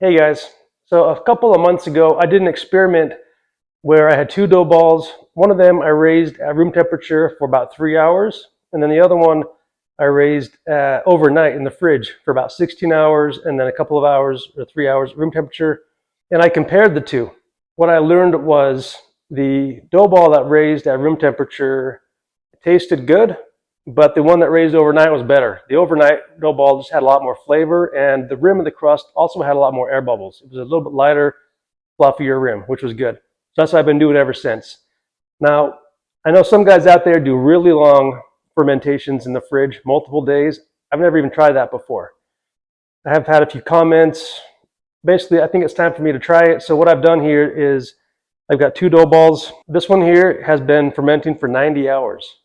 Hey guys, so a couple of months ago I did an experiment where I had two dough balls. One of them I raised at room temperature for about 3 hours, and then the other one I raised overnight in the fridge for about 16 hours, and then a couple of hours or 3 hours room temperature. And I compared the two. What I learned was the dough ball that raised at room temperature tasted good, but the one that raised overnight was better. The overnight dough ball just had a lot more flavor, and the rim of the crust also had a lot more air bubbles. It was a little bit lighter, fluffier rim, which was good. So that's what I've been doing ever since. Now, I know some guys out there do really long fermentations in the fridge, multiple days. I've never even tried that before. I have had a few comments. Basically, I think it's time for me to try it. So what I've done here is I've got two dough balls. This one here has been fermenting for 90 hours,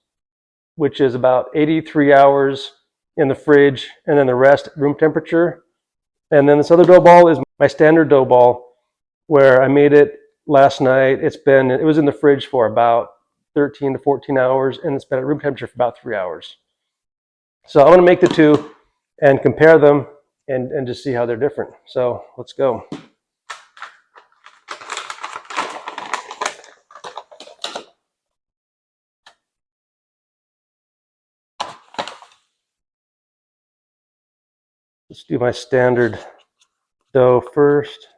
which is about 83 hours in the fridge, and then the rest at room temperature. And then this other dough ball is my standard dough ball, where I made it last night. It was in the fridge for about 13 to 14 hours, and it's been at room temperature for about 3 hours. So I want to make the two and compare them and just see how they're different. So let's go. Let's do my standard dough first.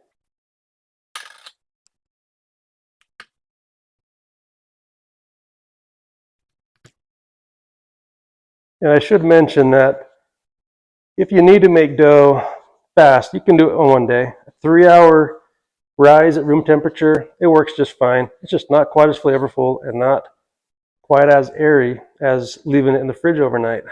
And I should mention that if you need to make dough fast, you can do it on one day. A 3 hour rise at room temperature, it works just fine. It's just not quite as flavorful and not quite as airy as leaving it in the fridge overnight.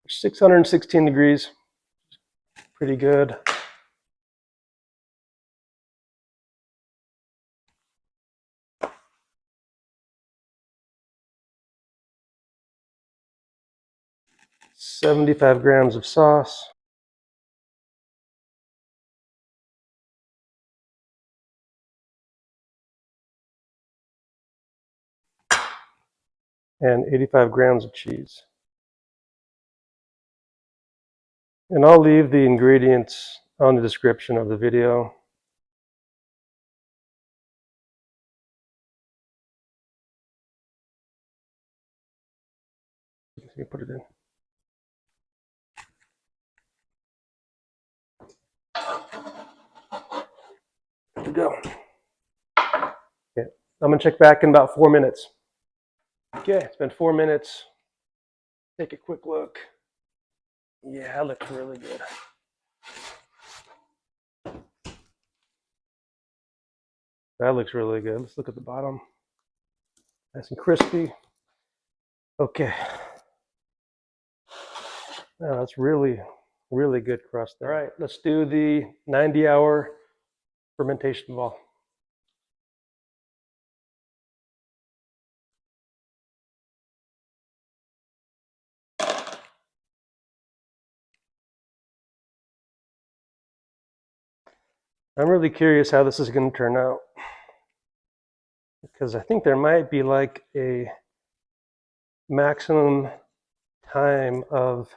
It's 616 degrees, pretty good. "75 grams of sauce. And 85 grams of cheese. And I'll leave the ingredients on the description of the video. Let me put it in. There we go. Okay, I'm gonna check back in about 4 minutes. Okay, it's been 4 minutes. Take a quick look. Yeah, that looks really good. That looks really good. Let's look at the bottom. Nice and crispy. Okay. Oh, that's really, really good crust there. All right, let's do the 90-hour fermentation ball. I'm really curious how this is going to turn out, because I think there might be like a maximum time of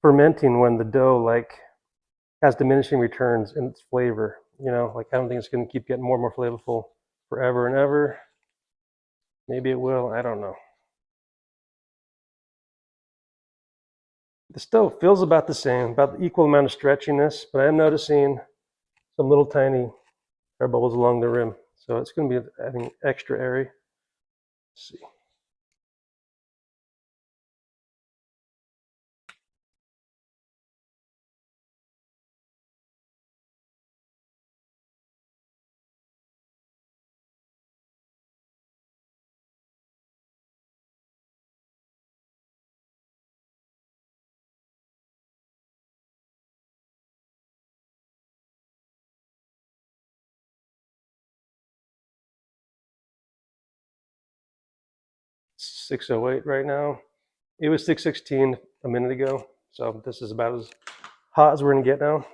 fermenting when the dough like has diminishing returns in its flavor. You know, like I don't think it's going to keep getting more and more flavorful forever and ever. Maybe it will, I don't know. The dough feels about the same, about the equal amount of stretchiness, but I am noticing some little tiny air bubbles along the rim. So it's going to be, I think, extra airy. Let's see. It's 608 right now. It was 616 a minute ago. So this is about as hot as we're going to get now.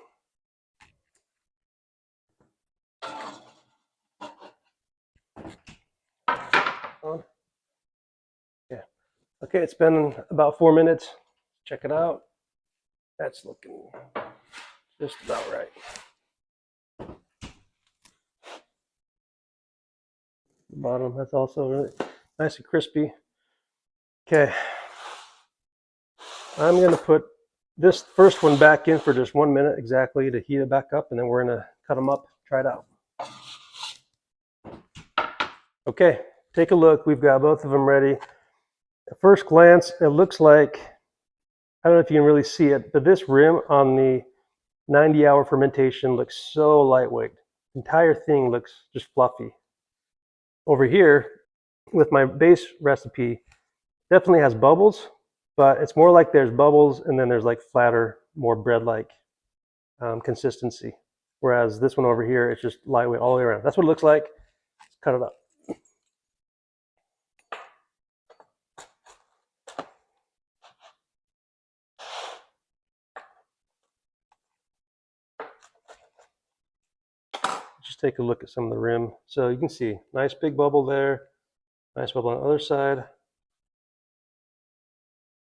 Okay, it's been about 4 minutes. Check it out. That's looking just about right. The bottom, that's also really nice and crispy. Okay, I'm gonna put this first one back in for just 1 minute exactly to heat it back up, and then we're gonna cut them up, try it out. Okay, take a look. We've got both of them ready. At first glance, it looks like, I don't know if you can really see it, but this rim on the 90-hour fermentation looks so lightweight. The entire thing looks just fluffy. Over here, with my base recipe, definitely has bubbles, but it's more like there's bubbles and then there's like flatter, more bread-like consistency. Whereas this one over here, it's just lightweight all the way around. That's what it looks like. Let's cut it up. Just take a look at some of the rim. So you can see, nice big bubble there, nice bubble on the other side,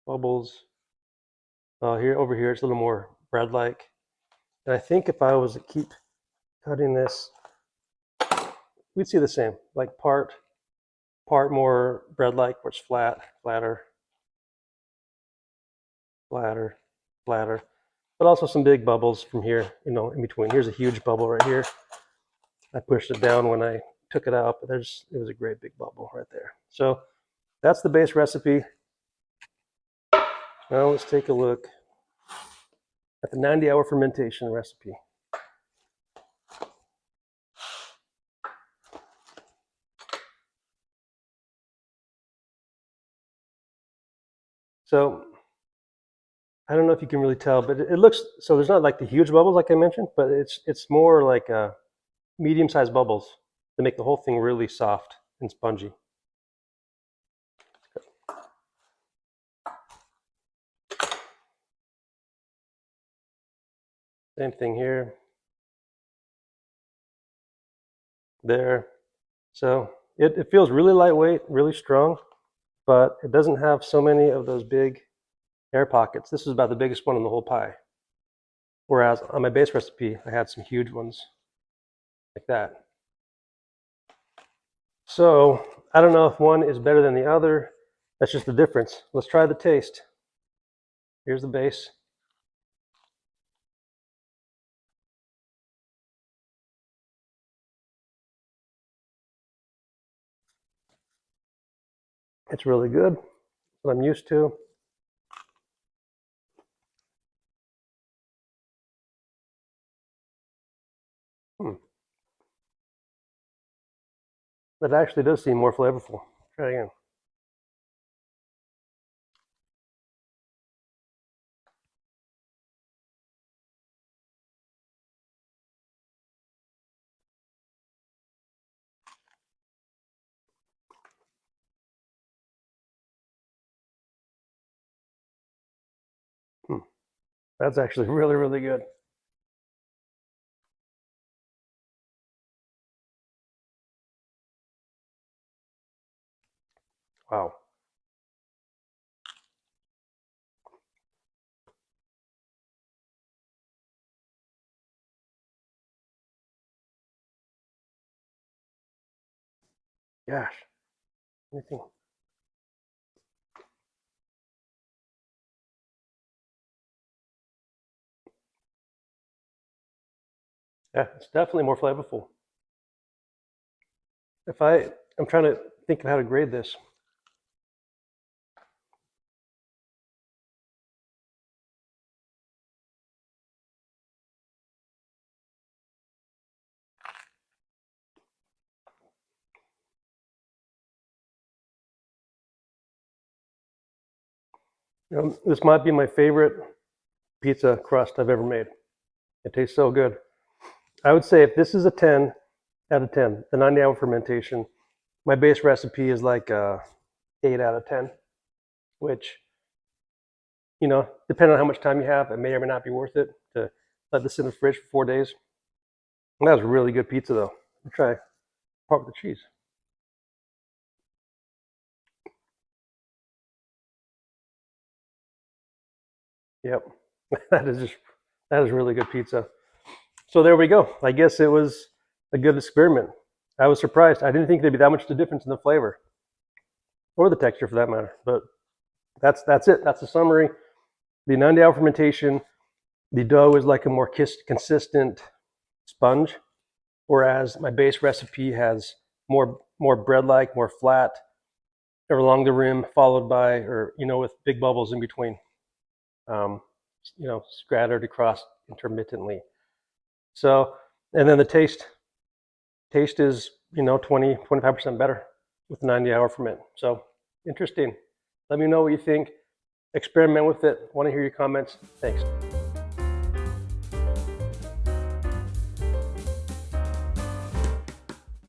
bubbles. Here, over here, it's a little more bread-like. And I think if I was to keep cutting this, we'd see the same, like part more bread-like, where it's flatter, flatter, flatter, but also some big bubbles from here, in between. Here's a huge bubble right here. I pushed it down when I took it out, but it was a great big bubble right there. So that's the base recipe. Now let's take a look at the 90-hour fermentation recipe. So I don't know if you can really tell, but it looks, so there's not like the huge bubbles like I mentioned, but it's more like medium-sized bubbles that make the whole thing really soft and spongy. Same thing here, there. So it feels really lightweight, really strong, but it doesn't have so many of those big air pockets. This is about the biggest one in the whole pie. Whereas on my base recipe, I had some huge ones like that. So I don't know if one is better than the other. That's just the difference. Let's try the taste. Here's the base. It's really good. What I'm used to. That actually does seem more flavorful. Try it again. That's actually really, really good. Wow. Gosh. Anything. Yeah, it's definitely more flavorful. I'm trying to think of how to grade this. This might be my favorite pizza crust I've ever made. It tastes so good. I would say if this is a 10 out of 10, the 90-hour fermentation, my base recipe is like a 8 out of 10, which, depending on how much time you have, it may or may not be worth it to let this in the fridge for 4 days. And that was really good pizza, though. I'll try part with the cheese. Yep. That is really good pizza. So there we go. I guess it was a good experiment. I was surprised. I didn't think there'd be that much of a difference in the flavor or the texture for that matter. But that's it. That's the summary. The 90-hour fermentation, the dough is like a more consistent sponge, whereas my base recipe has more bread-like, more flat along the rim, followed by, or with big bubbles in between. Scattered across intermittently. So, and then the taste is 20-25% better with 90-hour ferment. So interesting. Let me know what you think. Experiment with it. Want to hear your comments. Thanks.